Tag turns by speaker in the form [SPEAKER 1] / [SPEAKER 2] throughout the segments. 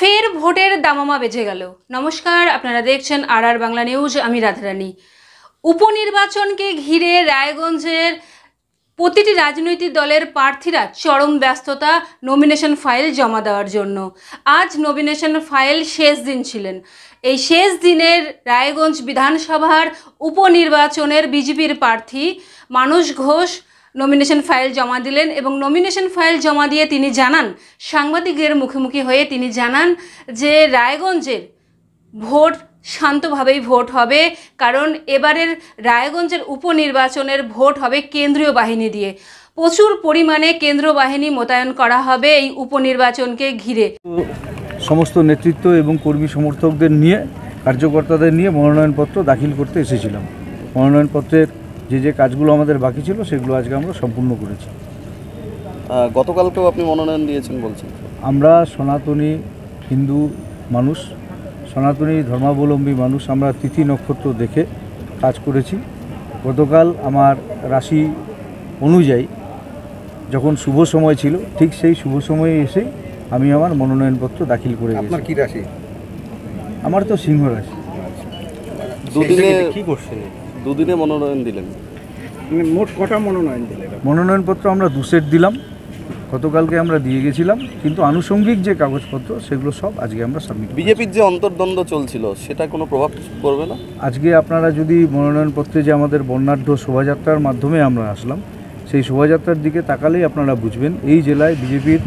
[SPEAKER 1] ফের ভোটের দামামা বেজে গেল। নমস্কার, আপনারা দেখছেন আর বাংলা নিউজ। আমি রাধারানী। উপনির্বাচনকে ঘিরে রায়গঞ্জের প্রতিটি রাজনৈতিক দলের প্রার্থীরা চরম ব্যস্ততা নমিনেশন ফাইল জমা দেওয়ার জন্য। আজ নমিনেশন ফাইল শেষ দিন ছিলেন। এই শেষ দিনের রায়গঞ্জ বিধানসভার উপনির্বাচনের বিজেপির প্রার্থী মানস ঘোষ নমিনেশন ফাইল জমা দিলেন এবং নমিনেশন ফাইল জমা দিয়ে তিনি জানান, সাংবাদিকদের মুখোমুখি হয়ে তিনি জানান যে রায়গঞ্জের ভোট শান্তভাবেই ভোট হবে, কারণ এবারের রায়গঞ্জের উপনির্বাচনের ভোট হবে কেন্দ্রীয় বাহিনী দিয়ে। প্রচুর পরিমাণে কেন্দ্রীয় বাহিনী মোতায়েন করা হবে এই উপনির্বাচনকে ঘিরে।
[SPEAKER 2] সমস্ত নেতৃত্ব এবং কর্মী সমর্থকদের নিয়ে, কার্যকর্তাদের নিয়ে মনোনয়নপত্র দাখিল করতে এসেছিলাম। মনোনয়নপত্রের যে কাজগুলো আমাদের বাকি ছিল সেগুলো আজকে আমরা সম্পূর্ণ করেছি।
[SPEAKER 3] গতকালকেও আপনি মনোনয়ন দিয়েছেন বলছেন।
[SPEAKER 2] আমরা সনাতনী হিন্দু মানুষ, সনাতনী ধর্মাবলম্বী মানুষ, আমরা তিথি নক্ষত্র দেখে কাজ করেছি। গতকাল আমার রাশি অনুযায়ী যখন শুভ সময় ছিল, ঠিক সেই শুভ সময়ে এসেই আমি আমার মনোনয়নপত্র দাখিল করে গেছি।
[SPEAKER 4] আপনার কি রাশি?
[SPEAKER 2] আমার তো সিংহ রাশি।
[SPEAKER 3] দুদিনে
[SPEAKER 4] কি করছেন?
[SPEAKER 3] দুদিনে মনোনয়ন দিলেন,
[SPEAKER 4] মোট কটা মনোনয়ন দিলেন?
[SPEAKER 2] মনোনয়নপত্র আমরা 2 সেট দিলাম। গতকালকে আমরা দিয়ে গেছিলাম, কিন্তু আনুষঙ্গিক যে কাগজপত্র সেগুলো সব আজকে আমরা সাবমিট।
[SPEAKER 3] বিজেপির যে অন্তর্দ্বন্দ্ব চলছিল সেটা কোনো প্রভাব পড়বে না?
[SPEAKER 2] আজকে আপনারা যদি মনোনয়নপত্রে যে আমাদের বর্ণাঢ্য শোভাযাত্রার মাধ্যমে আমরা আসলাম, সেই শোভাযাত্রার দিকে তাকালেই আপনারা বুঝবেন এই জেলায় বিজেপির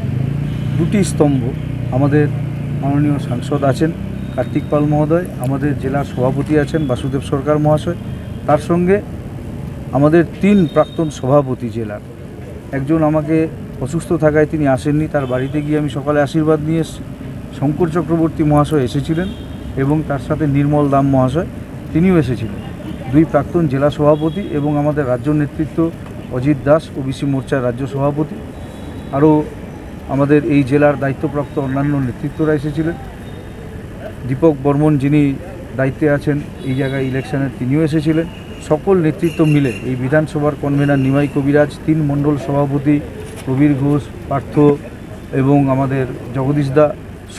[SPEAKER 2] 2টি স্তম্ভ। আমাদের মাননীয় সাংসদ আছেন কার্তিক পাল মহোদয়, আমাদের জেলার সভাপতি আছেন বাসুদেব সরকার মহাশয়, তার সঙ্গে আমাদের 3 প্রাক্তন সভাপতি জেলার। একজন আমাকে অসুস্থ থাকায় তিনি আসেননি, তার বাড়িতে গিয়ে আমি সকালে আশীর্বাদ নিয়ে এসেছি। শঙ্কর চক্রবর্তী মহাশয় এসেছিলেন এবং তার সাথে নির্মল দাম মহাশয় তিনিও এসেছিলেন। 2 প্রাক্তন জেলা সভাপতি এবং আমাদের রাজ্য নেতৃত্ব অজিত দাস ওবিসি মোর্চার রাজ্য সভাপতি, আরও আমাদের এই জেলার দায়িত্বপ্রাপ্ত অন্যান্য নেতৃত্বরা এসেছিলেন। দীপক বর্মন যিনি দায়িত্বে আছেন এই জায়গায় ইলেকশনের, তিনিও এসেছিলেন। সকল নেতৃত্ব মিলে এই বিধানসভার কনভেনার নিমাই কবিরাজ, 3 মণ্ডল সভাপতি প্রবীর ঘোষ, পার্থ এবং আমাদের জগদীশ দা,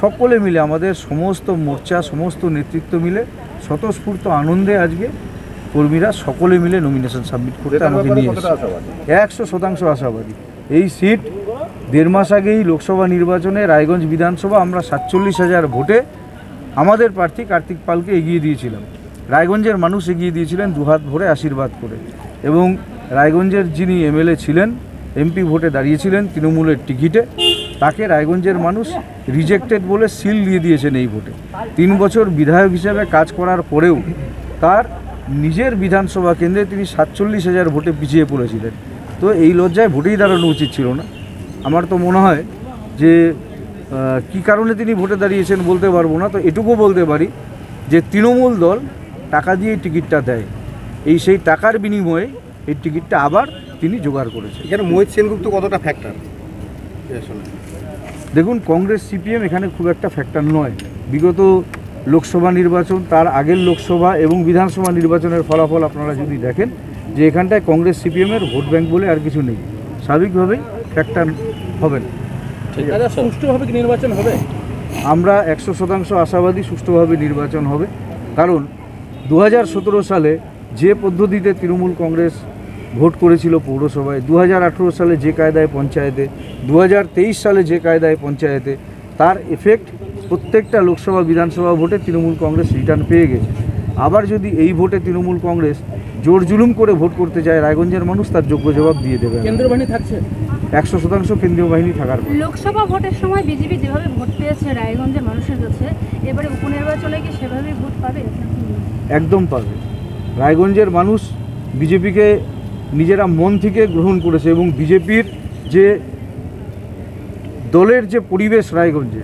[SPEAKER 2] সকলে মিলে আমাদের সমস্ত মোর্চা, সমস্ত নেতৃত্ব মিলে স্বতঃস্ফূর্ত আনন্দে আজকে কর্মীরা সকলে মিলে নমিনেশন সাবমিট করতে আমাকে নিয়ে এসেছে। 100% আশাবাদী। এই সিট 1.5 মাস আগেই লোকসভা নির্বাচনে রায়গঞ্জ বিধানসভা আমরা 47,000 ভোটে আমাদের প্রার্থী কার্তিক পালকে এগিয়ে দিয়েছিলাম। রায়গঞ্জের মানুষ এগিয়ে দিয়েছিলেন 2 হাত ভরে আশীর্বাদ করে, এবং রায়গঞ্জের যিনি এমএলএ ছিলেন, এমপি ভোটে দাঁড়িয়েছিলেন তৃণমূলের টিকিটে, তাকে রায়গঞ্জের মানুষ রিজেক্টেড বলে সিল দিয়ে দিয়েছেন এই ভোটে। 3 বছর বিধায়ক হিসেবে কাজ করার পরেও তার নিজের বিধানসভা কেন্দ্রে তিনি 47,000 ভোটে পিছিয়ে পড়েছিলেন। তো এই লজ্জায় ভোটেই দাঁড়ানো উচিত ছিল না। আমার তো মনে হয় যে কী কারণে তিনি ভোটে দাঁড়িয়েছেন বলতে পারবো না, তো এটুকু বলতে পারি যে তৃণমূল দল টাকা দিয়ে টিকিটটা দেয়, সেই টাকার বিনিময়ে এই টিকিটটা আবার তিনি জোগাড় করেছেন।
[SPEAKER 4] এখানে মোহিত সেনগুপ্ত কতটা ফ্যাক্টর?
[SPEAKER 2] দেখুন, কংগ্রেস সিপিএম এখানে খুব একটা ফ্যাক্টর নয়। বিগত লোকসভা নির্বাচন, তার আগের লোকসভা এবং বিধানসভা নির্বাচনের ফলাফল আপনারা যদি দেখেন যে এখানটায় কংগ্রেস সিপিএমের ভোট ব্যাংক বলে আর কিছু নেই। স্বাভাবিকভাবেই ফ্যাক্টর হবে না।
[SPEAKER 4] সুষ্ঠুভাবে কি নির্বাচন হবে?
[SPEAKER 2] আমরা 100% আশাবাদী সুষ্ঠুভাবে নির্বাচন হবে, কারণ 2017 সালে যে পদ্ধতিতে তৃণমূল কংগ্রেস ভোট করেছিল পৌরসভায়, 2018 সালে যে কায়দায় পঞ্চায়েতে, 2023 সালে যে কায়দায় পঞ্চায়েতে, তার এফেক্ট প্রত্যেকটা লোকসভা বিধানসভা ভোটে তৃণমূল কংগ্রেস রিটার্ন পেয়ে গেছে। আবার যদি এই ভোটে তৃণমূল কংগ্রেস জোর জুলুম করে ভোট করতে চায়, রায়গঞ্জের মানুষ তার যোগ্য জবাব দিয়ে দেবে।
[SPEAKER 4] কেন্দ্রীয় বাহিনী থাকছে
[SPEAKER 2] 100% কেন্দ্রীয় বাহিনী থাকার পর।
[SPEAKER 5] লোকসভা ভোটের সময় বিজেপি যেভাবে ভোট পেয়েছে রায়গঞ্জের মানুষের কাছে, এবারে উপনির্বাচনে কি সেভাবেই ভোট পাবে?
[SPEAKER 2] একদম পাবে। রায়গঞ্জের মানুষ বিজেপিকে নিজেরা মন থেকে গ্রহণ করেছে, এবং বিজেপির যে দলের যে পরিবেশ রায়গঞ্জে,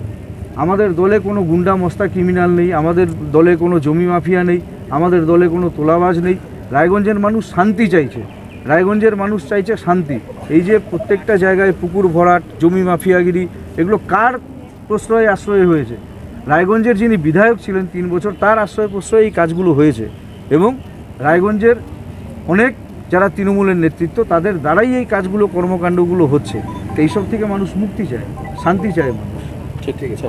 [SPEAKER 2] আমাদের দলে কোনো গুন্ডা মস্তা ক্রিমিনাল নেই, আমাদের দলে কোনো জমি মাফিয়া নেই, আমাদের দলে কোনো তোলাবাজ নেই। রায়গঞ্জের মানুষ শান্তি চাইছে, রায়গঞ্জের মানুষ চাইছে শান্তি। এই যে প্রত্যেকটা জায়গায় পুকুর ভরাট, জমি মাফিয়াগিরি, এগুলো কার প্রশ্রয় আশ্রয় হয়েছে? রায়গঞ্জের যিনি বিধায়ক ছিলেন 3 বছর, তার আশ্রয় প্রশ্রয় এই কাজগুলো হয়েছে, এবং রায়গঞ্জের অনেক যারা তৃণমূলের নেতৃত্ব, তাদের দ্বারাই এই কাজগুলো, কর্মকাণ্ডগুলো হচ্ছে। এইসব থেকে মানুষ মুক্তি চায়, শান্তি চায় মানুষ।
[SPEAKER 3] ঠিক আছে।